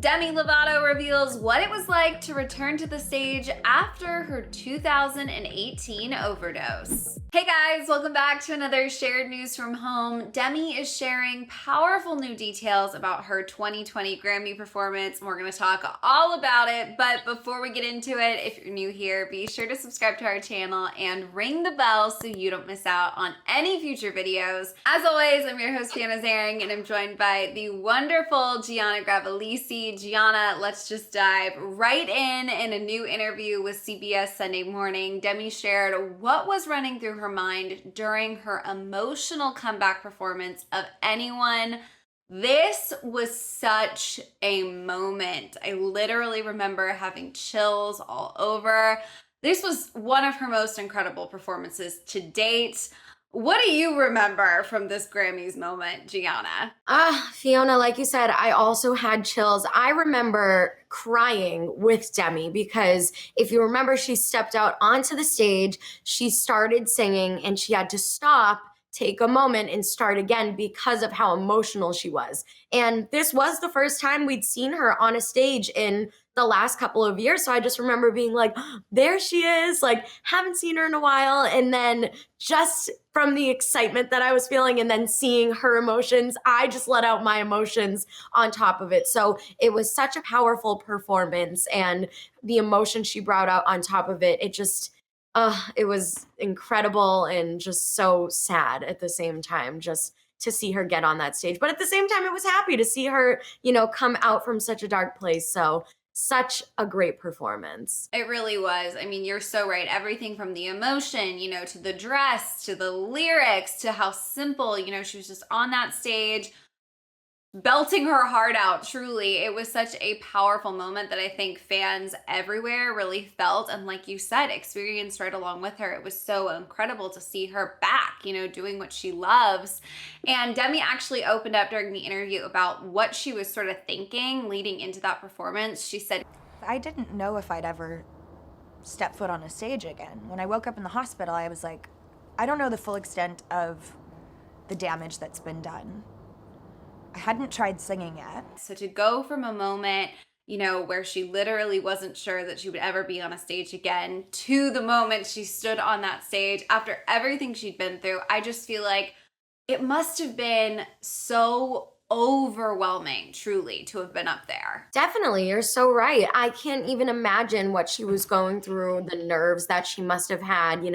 Demi Lovato reveals what it was like to return to the stage after her 2018 overdose. Hey guys, welcome back to another Shared News from Home. Demi is sharing powerful new details about her 2020 Grammy performance. We're going to talk all about it, but before we get into it, if you're new here, be sure to subscribe to our channel and ring the bell so you don't miss out on any future videos. As always, I'm your host, Gianna Zaring, and I'm joined by the wonderful Gianna Gravelisi. Gianna, let's just dive right in a new interview with CBS Sunday Morning. Demi shared what was running through her mind during her emotional comeback performance of Anyone. This was such a moment. I literally remember having chills all over. This was one of her most incredible performances to date. What do you remember from this Grammys moment, Gianna? Fiona, like you said, I also had chills. I remember crying with Demi because if you remember, she stepped out onto the stage, she started singing, and she had to stop, take a moment, and start again because of how emotional she was. And this was the first time we'd seen her on a stage in the last couple of years. So I just remember being like, oh, there she is, like, haven't seen her in a while. And then just from the excitement that I was feeling and then seeing her emotions, I just let out my emotions on top of it. So it was such a powerful performance, and the emotion she brought out on top of it, it was incredible and just so sad at the same time, just to see her get on that stage. But at the same time, it was happy to see her, come out from such a dark place. So such a great performance. It really was. I mean, you're so right. Everything from the emotion, to the dress, to the lyrics, to how simple, she was just on that stage belting her heart out. Truly, it was such a powerful moment that I think fans everywhere really felt, and like you said, experienced right along with her. It was so incredible to see her back, doing what she loves. And Demi actually opened up during the interview about what she was sort of thinking leading into that performance. She said, I didn't know if I'd ever step foot on a stage again. When I woke up in the hospital, I was like, I don't know the full extent of the damage that's been done. I hadn't tried singing yet. So to go from a moment, where she literally wasn't sure that she would ever be on a stage again, to the moment she stood on that stage after everything she'd been through, I just feel like it must have been so overwhelming, truly, to have been up there. Definitely, you're so right. I can't even imagine what she was going through, the nerves that she must have had.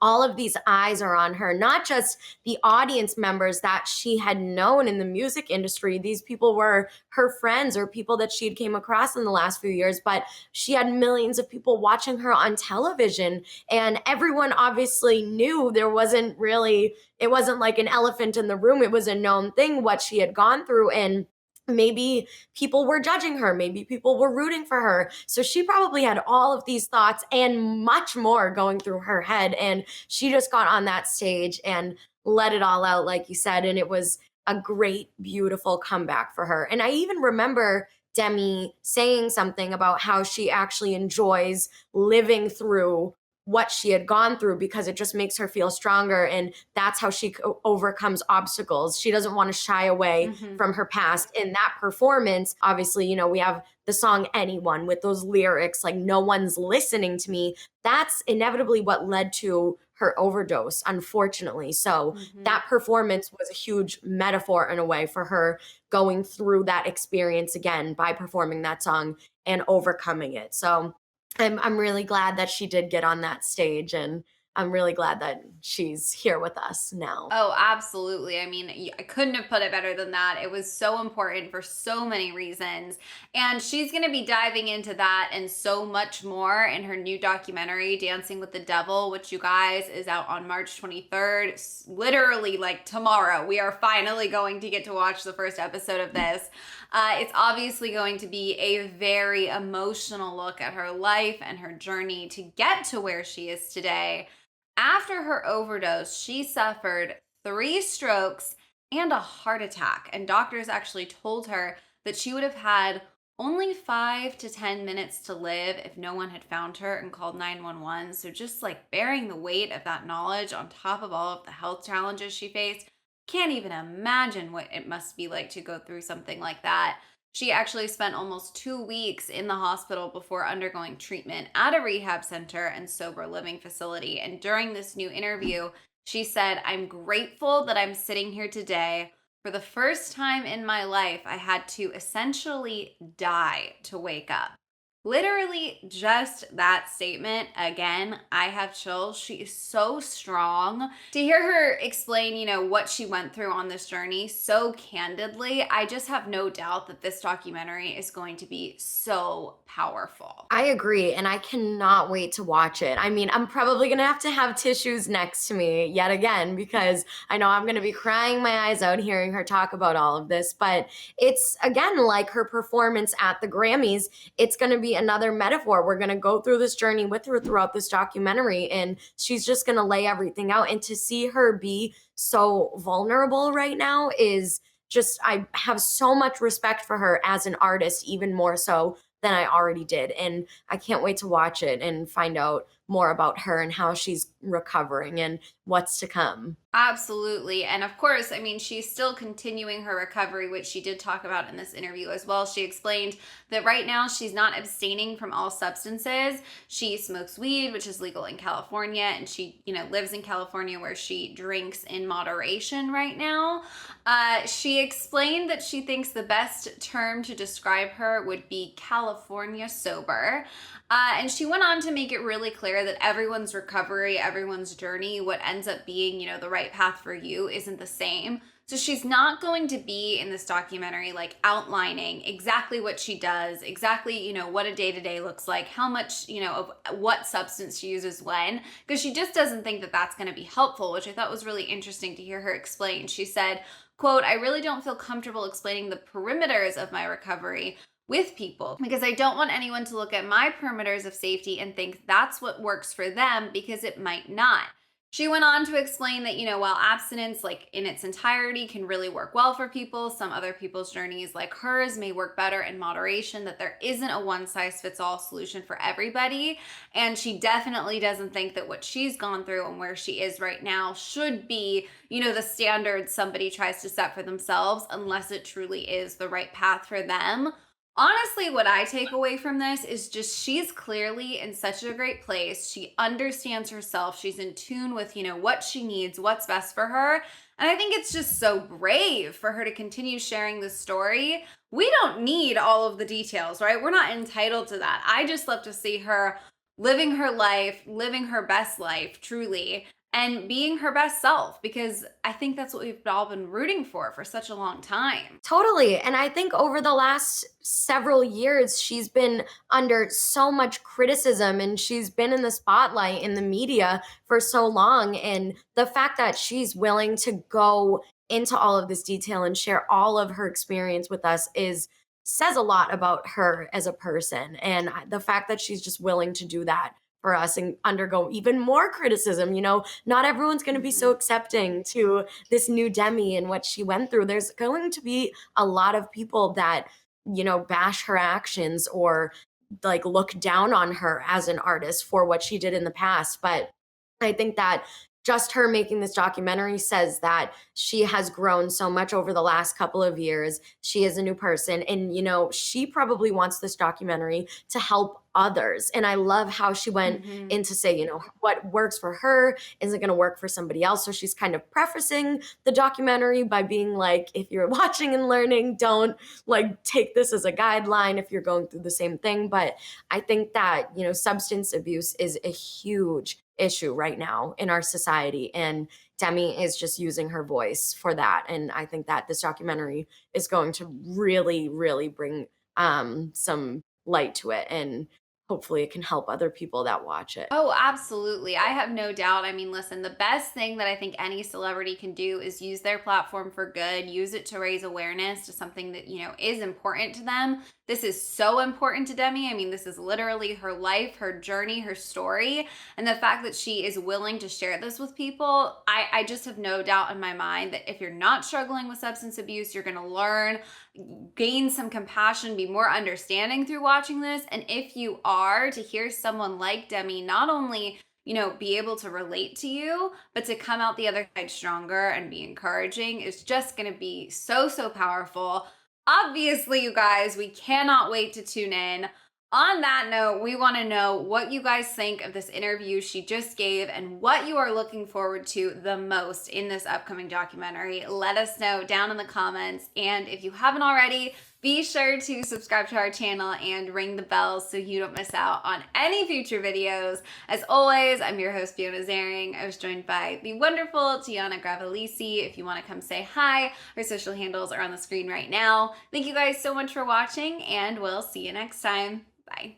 All of these eyes are on her, not just the audience members that she had known in the music industry. These people were her friends or people that she had came across in the last few years, but she had millions of people watching her on television, and everyone obviously knew it wasn't like an elephant in the room. It was a known thing what she had gone through, and maybe people were judging her, maybe people were rooting for her. So she probably had all of these thoughts and much more going through her head, and she just got on that stage and let it all out, like you said, and it was a great, beautiful comeback for her. And I even remember Demi saying something about how she actually enjoys living through what she had gone through because it just makes her feel stronger, and that's how she overcomes obstacles. She doesn't want to shy away from her past. In that performance, obviously, we have the song Anyone with those lyrics like no one's listening to me. That's inevitably what led to her overdose, unfortunately. So that performance was a huge metaphor in a way for her going through that experience again by performing that song and overcoming it. So I'm really glad that she did get on that stage, and I'm really glad that she's here with us now. Oh, absolutely. I mean, I couldn't have put it better than that. It was so important for so many reasons. And she's going to be diving into that and so much more in her new documentary, Dancing with the Devil, which, you guys, is out on March 23rd. Literally, like tomorrow, we are finally going to get to watch the first episode of this. It's obviously going to be a very emotional look at her life and her journey to get to where she is today. After her overdose, she suffered 3 strokes and a heart attack, and doctors actually told her that she would have had only 5 to 10 minutes to live if no one had found her and called 911. So just like bearing the weight of that knowledge on top of all of the health challenges she faced, can't even imagine what it must be like to go through something like that. She actually spent almost 2 weeks in the hospital before undergoing treatment at a rehab center and sober living facility. And during this new interview, she said, "I'm grateful that I'm sitting here today. For the first time in my life, I had to essentially die to wake up." Literally, just that statement. Again, I have chills. She is so strong. To hear her explain, what she went through on this journey so candidly, I just have no doubt that this documentary is going to be so powerful. I agree, and I cannot wait to watch it. I mean, I'm probably gonna have to have tissues next to me yet again because I know I'm gonna be crying my eyes out hearing her talk about all of this. But it's again like her performance at the Grammys, it's gonna be another metaphor. We're gonna go through this journey with her throughout this documentary, and she's just gonna lay everything out. And to see her be so vulnerable right now is just, I have so much respect for her as an artist, even more so than I already did. And I can't wait to watch it and find out more about her and how she's recovering and what's to come. Absolutely. And of course, I mean, she's still continuing her recovery, which she did talk about in this interview as well. She explained that right now she's not abstaining from all substances. She smokes weed, which is legal in California, and she, lives in California where she drinks in moderation right now. She explained that she thinks the best term to describe her would be California sober. And she went on to make it really clear that everyone's recovery, everyone's journey, what ends up being, the right path for you isn't the same. So she's not going to be in this documentary like outlining exactly what she does, exactly, what a day-to-day looks like, how much, of what substance she uses when, because she just doesn't think that that's going to be helpful, which I thought was really interesting to hear her explain. She said, quote, "I really don't feel comfortable explaining the perimeters of my recovery with people because I don't want anyone to look at my perimeters of safety and think that's what works for them because it might not." She went on to explain that, while abstinence, like in its entirety, can really work well for people, some other people's journeys, like hers, may work better in moderation, that there isn't a one size fits all solution for everybody. And she definitely doesn't think that what she's gone through and where she is right now should be, the standard somebody tries to set for themselves unless it truly is the right path for them. Honestly, what I take away from this is just she's clearly in such a great place. She understands herself. She's in tune with, what she needs, what's best for her. And I think it's just so brave for her to continue sharing this story. We don't need all of the details, right? We're not entitled to that. I just love to see her living her life, living her best life, truly, and being her best self, because I think that's what we've all been rooting for such a long time. Totally. And I think over the last several years, she's been under so much criticism and she's been in the spotlight in the media for so long. And the fact that she's willing to go into all of this detail and share all of her experience with us is says a lot about her as a person. And the fact that she's just willing to do that for us and undergo even more criticism. Not everyone's going to be so accepting to this new Demi and what she went through. There's going to be a lot of people that, bash her actions or like look down on her as an artist for what she did in the past. But I think that just her making this documentary says that she has grown so much over the last couple of years. She is a new person. And, she probably wants this documentary to help others. And I love how she went in to say, what works for her isn't going to work for somebody else. So she's kind of prefacing the documentary by being like, if you're watching and learning, don't like take this as a guideline if you're going through the same thing. But I think that, substance abuse is a huge issue right now in our society. And Demi is just using her voice for that. And I think that this documentary is going to really, really bring some light to it. And hopefully it can help other people that watch it. Oh, absolutely. I have no doubt. I mean, listen, the best thing that I think any celebrity can do is use their platform for good, use it to raise awareness to something that, is important to them. This is so important to Demi. I mean, this is literally her life, her journey, her story. And the fact that she is willing to share this with people, I just have no doubt in my mind that if you're not struggling with substance abuse, you're going to learn, gain some compassion, be more understanding through watching this. And if you are, to hear someone like Demi not only be able to relate to you, but to come out the other side stronger and be encouraging is just going to be so, so powerful. Obviously, you guys, we cannot wait to tune in. On that note, we want to know what you guys think of this interview she just gave and what you are looking forward to the most in this upcoming documentary. Let us know down in the comments. And if you haven't already, be sure to subscribe to our channel and ring the bell so you don't miss out on any future videos. As always, I'm your host, Fiona Zaring. I was joined by the wonderful Tiana Gravalisi. If you want to come say hi, our social handles are on the screen right now. Thank you guys so much for watching, and we'll see you next time. Bye.